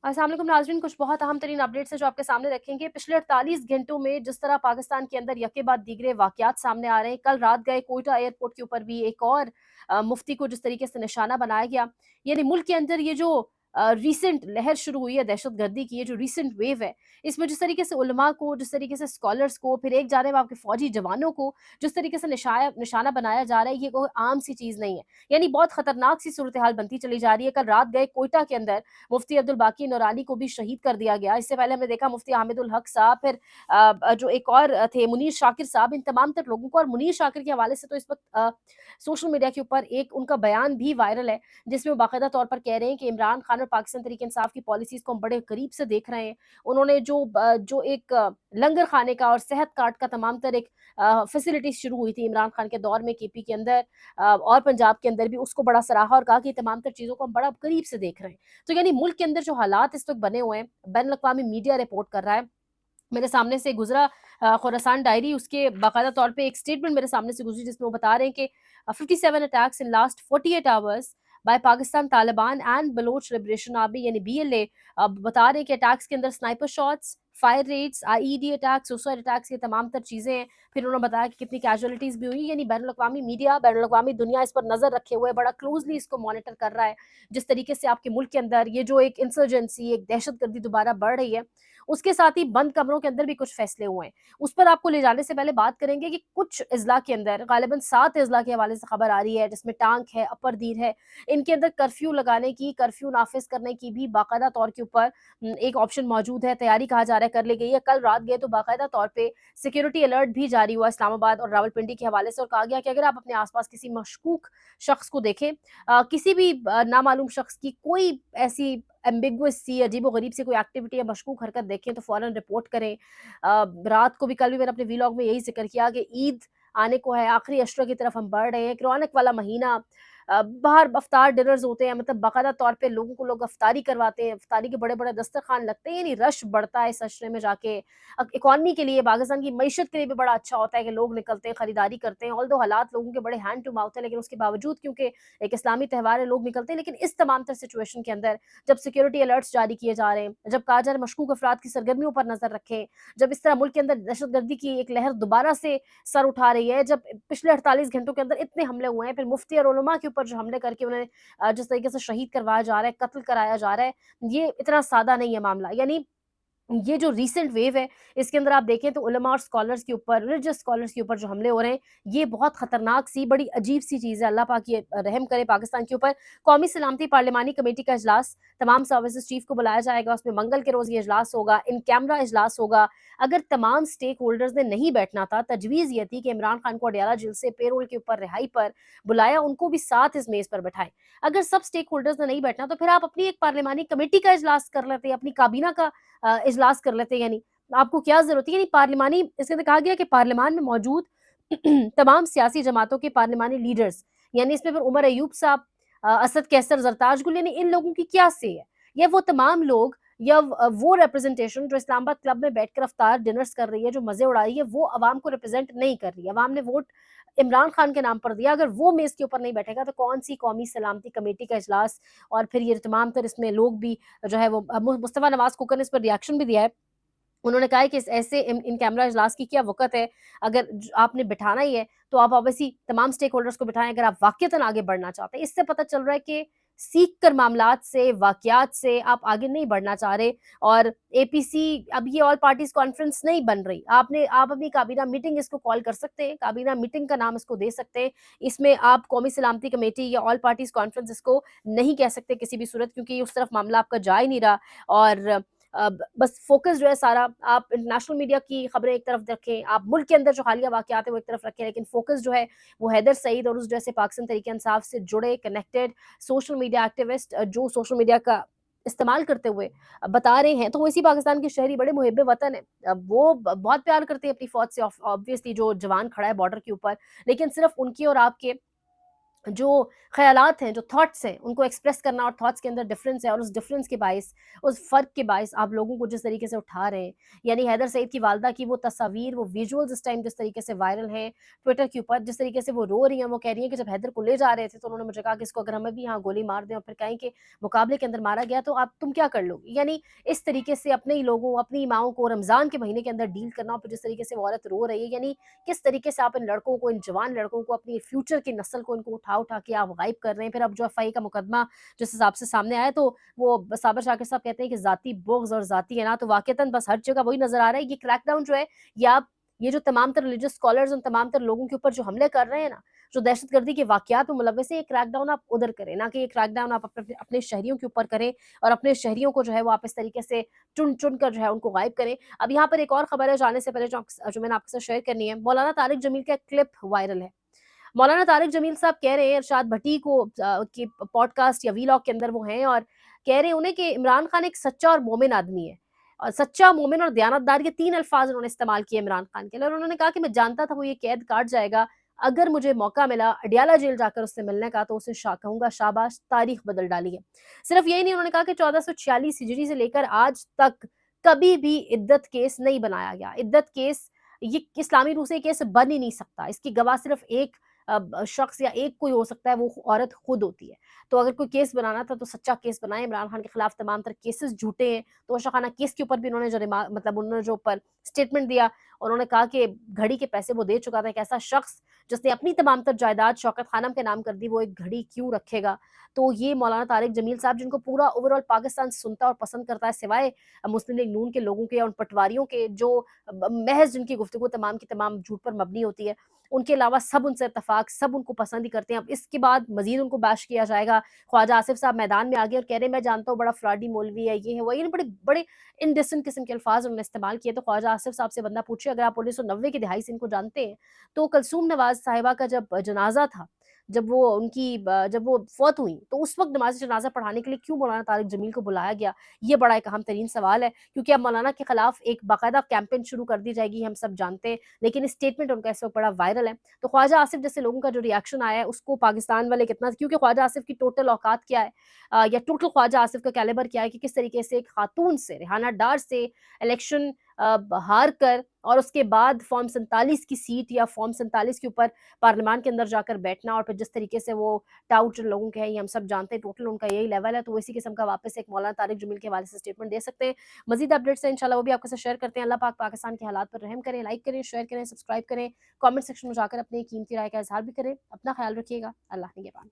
अस्सलाम वालेकुम नाज़रीन, कुछ बहुत अहम तरीन अपडेट्स हैं जो आपके सामने रखेंगे। पिछले 48 घंटों में जिस तरह पाकिस्तान के अंदर यके बाद दीगरे वाक़यात सामने आ रहे हैं, कल रात गए कोयटा एयरपोर्ट के ऊपर भी एक और मुफ्ती को जिस तरीके से निशाना बनाया गया, यानी मुल्क के अंदर ये जो रीसेंट लहर शुरू हुई है दहशतगर्दी की, ये जो रीसेंट वेव है, इसमें जिस तरीके से उलमा को, जिस तरीके से स्कॉलर्स को, फिर एक जानिब आपके फ़ौजी जवानों को जिस तरीके से निशाना बनाया जा रहा है, ये कोई आम सी चीज़ नहीं है। यानी बहुत ख़तरनाक सी सूरत हाल बनती चली जा रही है। कल रात गए कोयटा के अंदर मुफ्ती अब्दुल बाकी नूरानी को भी शहीद कर दिया गया। इससे पहले हमने देखा मुफ्ती हामिदुल हक साहब, फिर जो एक और थे मुनीर शाकिर साहब, इन तमाम तर लोगों को, और मुनीर शाकिर के हवाले से तो इस वक़्त सोशल मीडिया के ऊपर एक उनका बयान भी वायरल है, जिसमें वो बाकायदा तौर पर कह रहे हैं कि इमरान खान और पाकिस्तान तहरीक-ए-इंसाफ की पॉलिसीज़ को हम बड़े करीब से देख रहे हैं। उन्होंने जो एक लंगर खाने का और सेहत कार्ड का तमाम तर एक फैसिलिटीज़ शुरू हुई थी इमरान खान के दौर में केपी के अंदर, और पंजाब के अंदर भी, उसको बड़ा सराहा और कहा कि तमाम तर चीज़ों को हम बड़ा करीब से देख रहे हैं। तो यानी मुल्क के अंदर जो हालात इस वक़्त बने हुए हैं, बैनुल-अक़वामी मीडिया रिपोर्ट कर रहा है। मेरे सामने से गुज़रा खुरासान डायरी, उसके बाकायदा तौर पे एक स्टेटमेंट मेरे सामने से गुज़री, जिसमें वो बता रहे हैं कि 57 attacks in last 48 hours by Pakistan Taliban and Baloch liberation army यानी बीएलए। बता रहे हैं कि अटैक्स के अंदर sniper shots, fire rates, IED attacks, suicide attacks, ये तमाम तर चीज़ें हैं। फिर उन्होंने बताया कि कितनी कैजुअलिटीज़ भी हुई, यानी बैनुल-अक़वामी मीडिया, बैनुल-अक़वामी दुनिया इस पर नज़र रखे हुए बड़ा क्लोज़ली इसको मॉनिटर कर रहा है। जिस तरीके से आपके मुल्क के अंदर ये जो एक इंसर्जेंसी, एक दहशतगर्दी दोबारा बढ़ रही है, उसके साथ ही बंद कमरों के अंदर भी कुछ फैसले हुए हैं। उस पर आपको ले जाने से पहले बात करेंगे कि कुछ अज़ला के अंदर, ग़ालिबन 7 अज़ला के हवाले से खबर आ रही है, जिसमें टांक है, अपर दीर है, इनके अंदर कर्फ्यू लगाने की, कर्फ्यू नाफ़िज़ करने की भी बाकायदा तौर के ऊपर एक ऑप्शन मौजूद है, तैयारी कहा जा रहा है कर ली गई है। कल रात गए तो बाकायदा तौर पे सिक्योरिटी अलर्ट भी जारी हुआ इस्लामाबाद और रावलपिंडी के हवाले से, और कहा गया कि अगर आप अपने आस-पास किसी मशकूक शख्स को देखें, किसी भी नामालूम शख्स की कोई ऐसी एम्बिगुअस सी, अजीबो-गरीब सी कोई एक्टिविटी या मशकूक हरकत देखें तो फ़ौरन रिपोर्ट करें। रात को भी, कल भी मैंने अपने व्लॉग में यही ज़िक्र किया कि ईद आने को है, आखिरी अशरा की तरफ हम बढ़ रहे हैं, एक रौनक वाला महीना, बाहर अफ्तार डिनर्स होते हैं, मतलब बाकायदा तौर पे लोगों को लोग अफ्तारी करवाते हैं, अफ्तारी के बड़े-बड़े दस्तरखान लगते हैं, यानी रश बढ़ता है इस अशरे में जाके। इकॉनमी के लिए, पाकिस्तान की मईशत के लिए भी बड़ा अच्छा होता है कि लोग निकलते हैं, खरीदारी करते हैं। ऑल्दो हालात लोगों के बड़े हैंड टू माउथ है, लेकिन उसके बावजूद क्योंकि एक इस्लामी त्योहार है, लोग निकलते हैं। लेकिन इस तमाम तर सिचुएशन के अंदर जब सिक्योरिटी अलर्ट्स जारी किए जा रहे हैं, जब कहा जा रहा है मशकूक अफराद की सरगर्मियों पर नज़र रखें, जब इस तरह मुल्क के अंदर दहशतगर्दी की एक लहर दोबारा से सर उठा रही है, जब पिछले 48 घंटों के अंदर इतने हमले हुए हैं, फिर मुफ्ती और उलमा के ऊपर जो हमले करके उन्हें जिस तरीके से शहीद करवाया जा रहा है, कत्ल कराया जा रहा है, ये इतना सादा नहीं है मामला। यानी ये जो रीसेंट वेव है, इसके अंदर आप देखें तो उलमा और स्कॉलर्स के ऊपर, रिलीजियस स्कॉलर्स के ऊपर जो हमले हो रहे हैं, ये बहुत खतरनाक सी, बड़ी अजीब-सी चीज़ है। अल्लाह पाक ये रहम करे पाकिस्तान के ऊपर। कौमी सलामती पार्लिमानी कमेटी का इजलास तमाम सर्विसेज़ चीफ को बुलाया जाएगा, उसमें मंगल के रोज़ ये इजलास होगा, इन कैमरा इजलास होगा। अगर तमाम स्टेक होल्डर्स ने नहीं बैठना था, तजवीज़ ये थी कि इमरान खान को अडयाला जेल से पेरोल के ऊपर रिहाई पर बुलाया, उनको भी साथ इस मेज़ पर बैठाएँ। अगर सब स्टेक होल्डर्स ने नहीं बैठना, तो फिर आप अपनी एक पार्लिमानी कमेटी का इजलास कर लेते, अपनी काबीना का इजलास कर लेते, यानी आपको क्या ज़रूरत है? यानी पार्लिमानी, इसके अंदर कहा गया कि पार्लियामान में मौजूद तमाम सियासी जमातों के पार्लिमानी लीडर्स, यानी इसमें फिर उमर अय्यूब साहब, असद कैसर, ज़रताज गुल, यानी इन लोगों की क्या से है? या वो तमाम लोग, या वो रिप्रेजेंटेशन जो इस्लामाबाद क्लब में बैठकर अफ्तार डिनर्स कर रही है, जो मज़े उड़ा रही है, वो अवाम को रिप्रेजेंट नहीं कर रही है। अवाम ने वोट इमरान खान के नाम पर दिया, अगर वो मेज़ के ऊपर नहीं बैठेगा तो कौन-सी कौमी सलामती कमेटी का इजलास? और फिर ये तमाम तर इसमें लोग भी जो है वो मुस्तफ़ा नवाज़ कुकर ने इस पर रिएक्शन भी दिया है। उन्होंने कहा है कि इस ऐसे इन कैमरा इजलास की क्या वक़्त है? अगर आपने बिठाना ही है, तो आप ऑब्वियसली तमाम स्टेक होल्डर्स को बिठाएँ, अगर आप वाक़ईतन आगे बढ़ना चाहते हैं। इससे पता चल रहा है कि सीख कर मामलात से, वाक़यात से आप आगे नहीं बढ़ना चाह रहे, और एपीसी अब ये ऑल पार्टीज़ कॉन्फ्रेंस नहीं बन रही। आप अपनी काबीना मीटिंग इसको कॉल कर सकते हैं, काबीना मीटिंग का नाम इसको दे सकते हैं। इसमें आप कौमी सलामती कमेटी या ऑल पार्टीज़ कॉन्फ्रेंस इसको नहीं कह सकते किसी भी सूरत, क्योंकि उस तरफ मामला आपका जा ही नहीं रहा। और बस फ़ोकस जो है सारा, आप इंटरनेशनल मीडिया की खबरें एक तरफ रखें, आप मुल्क के अंदर जो हालिया वाक़यात हैं वो एक तरफ रखें, लेकिन फ़ोकस जो है वो हैदर सईद और उस जैसे पाकिस्तान तहरीक-ए-इंसाफ से जुड़े कनेक्टेड सोशल मीडिया एक्टिविस्ट, जो सोशल मीडिया का इस्तेमाल करते हुए बता रहे हैं, तो वो इसी पाकिस्तान के शहरी बड़े मुहिब्बे वतन हैं। वो बहुत प्यार करते हैं अपनी फ़ौज से, ऑब्वियसली जो जवान खड़ा है बॉर्डर के ऊपर, लेकिन सिर्फ़ उनकी और आपके जो ख़यालात हैं, जो थॉट्स हैं, उनको एक्सप्रेस करना, और थॉट्स के अंदर डिफ़रेंस है, और उस डिफ़रेंस के बाइस, उस फ़र्क के बाइस आप लोगों को जिस तरीके से उठा रहे हैं, यानी हैदर सईद की वालदा की वो तस्वीर, वो विजुअल्स इस टाइम जिस तरीके से वायरल हैं ट्विटर के ऊपर, जिस तरीके से वो रो रही हैं, वो कह रही हैं कि जब हैदर को ले जा रहे थे तो उन्होंने मुझे कहा कि इसको अगर हमें भी यहाँ गोली मार दें और फिर कहें कि मुकाबले के अंदर मारा गया तो आप तुम क्या कर लोगी? यानी इस तरीके से अपने ही लोगों, अपनी माँओं को रमज़ान के महीने के अंदर डील करना, और फिर जिस तरीके से वो औरत रो रही है, यानी किस तरीके से आप इन लड़कों को, इन जवान लड़कों को, अपनी फ्यूचर की नस्ल को, इनको उठा-उठा के आप गायब कर रहे हैं। फिर अब जो एफआईए का मुकदमा जिस हिसाब से सामने आया, तो वो साबिर शाकिर साहब कहते हैं कि ज़ाती बुग़्ज़ और ज़ाती है ना, तो वाक़ईतन बस हर जगह वही नज़र आ रहा है। ये क्रैकडाउन जो है, ये आप, ये जो तमाम तर रिलीजियस स्कॉलर्स उन तमाम तर लोगों के ऊपर जो हमले कर रहे हैं ना, जो दहशतगर्दी के वाक़यात में मुलव्वस हैं, ये क्रैकडाउन आप उधर करें, ना कि ये क्रैकडाउन आप अपने अपने शहरियों के ऊपर करें, और अपने शहरियों को जो है वो आप इस तरीके से चुन-चुन कर जो है उनको गायब करें। अब यहाँ पर एक और खबर है जाने से पहले जो मैंने आपके साथ शेयर करनी है। मौलाना तारिक जमील का एक क्लिप वायरल है। मौलाना तारिक जमील साहब कह रहे हैं इरशाद भट्टी को के पॉडकास्ट या वीलॉग के अंदर वो हैं, और कह रहे हैं उन्हें कि इमरान खान एक सच्चा और मोमिन आदमी है। और सच्चा, मोमिन और दयानतदार, ये 3 अल्फाज उन्होंने इस्तेमाल किए इमरान खान के लिए, और उन्होंने कहा कि मैं जानता था वो ये कैद काट जाएगा। अगर मुझे मौका मिला अडियाला जेल जाकर उससे मिलने का तो उसे कहूँगा शाबाश, तारीख बदल डाली है। सिर्फ यही नहीं, उन्होंने कहा कि 1446 हिजरी से लेकर आज तक कभी भी इद्दत केस नहीं बनाया गया। इद्दत केस, ये इस्लामी रूह से ये केस बन ही नहीं सकता। इसकी गवाह सिर्फ एक शख्स या एक कोई हो सकता है, वो औरत खुद होती है। तो अगर कोई केस बनाना था तो सच्चा केस बनाएँ। इमरान खान के खिलाफ तमाम तर केसेस झूठे हैं। तोशाखाना केस के ऊपर भी उन्होंने जो मतलब उन्होंने जो ऊपर स्टेटमेंट दिया, उन्होंने कहा कि घड़ी के पैसे वो दे चुका था। एक ऐसा शख्स जिसने अपनी तमाम तर जायदाद शौकत खानम के नाम कर दी, वो एक घड़ी क्यों रखेगा? तो ये मौलाना तारिक जमील साहब, जिनको पूरा ओवरऑल पाकिस्तान सुनता और पसंद करता है, सिवाय मुस्लिम लीग नून के लोगों के या उन पटवारियों के जो महज़ जिनकी गुफ्तगू तमाम की तमाम झूठ पर मबनी होती है। उनके अलावा सब उनसे इत्तेफ़ाक, सब उनको पसंद ही करते हैं। अब इसके बाद मज़ीद उनको बैश किया जाएगा। ख्वाजा आसिफ़ साहब मैदान में आ गए और कह रहे हैं मैं जानता हूँ बड़ा फ्रॉडी मौलवी है, ये है, वो है। यानी बड़े बड़े इंडिसेंट किस्म के अल्फ़ाज़ उन्होंने इस्तेमाल किए। तो ख्वाजा आसिफ़ साहब से बंदा पूछे, अगर आप 1990 की दहाई से इनको जानते हैं, तो कलसूम नवाज़ साहिबा का जब जनाज़ा था, जब वो फ़ौत हुईं, तो उस वक़्त नमाज़ जनाज़ा पढ़ाने के लिए क्यों मौलाना तारिक जमील को बुलाया गया? ये बड़ा एक अहम तरीन सवाल है, क्योंकि अब मौलाना के खिलाफ एक बाकायदा कैंपेन शुरू कर दी जाएगी, हम सब जानते हैं। लेकिन स्टेटमेंट उनका इस वक़्त बड़ा वायरल है। तो ख्वाजा आसिफ़ जैसे लोगों का जो रिएक्शन आया है, उसको पाकिस्तान वाले कितना, क्योंकि ख्वाजा आसिफ़ की टोटल औकात क्या है, या टोटल ख्वाजा आसिफ़ का कैलिबर क्या है, कि किस तरीके से एक खातून से, रेहाना डार से इलेक्शन हार कर, और उसके बाद फॉर्म 47 की सीट या फॉर्म 47 के ऊपर पार्लियामान के अंदर जाकर बैठना, और फिर जिस तरीके से वो टाउट जिन लोगों के हैं, ये हम सब जानते हैं, टोटल उनका यही लेवल है। तो वो इसी किस्म का वापस एक मौलाना तारिक जमील के हवाले से स्टेटमेंट दे सकते हैं। मज़ीद अपडेट्स हैं इंशाल्लाह, वो भी आपके साथ शेयर करते हैं। अल्लाह पाक पाकिस्तान के हालात पर रहम करें। लाइक करें, शेयर करें, सब्सक्राइब करें, कमेंट सेक्शन में जाकर अपनी कीमती राय का इज़हार भी करें। अपना ख़्याल रखिएगा। अल्लाह निगहबान।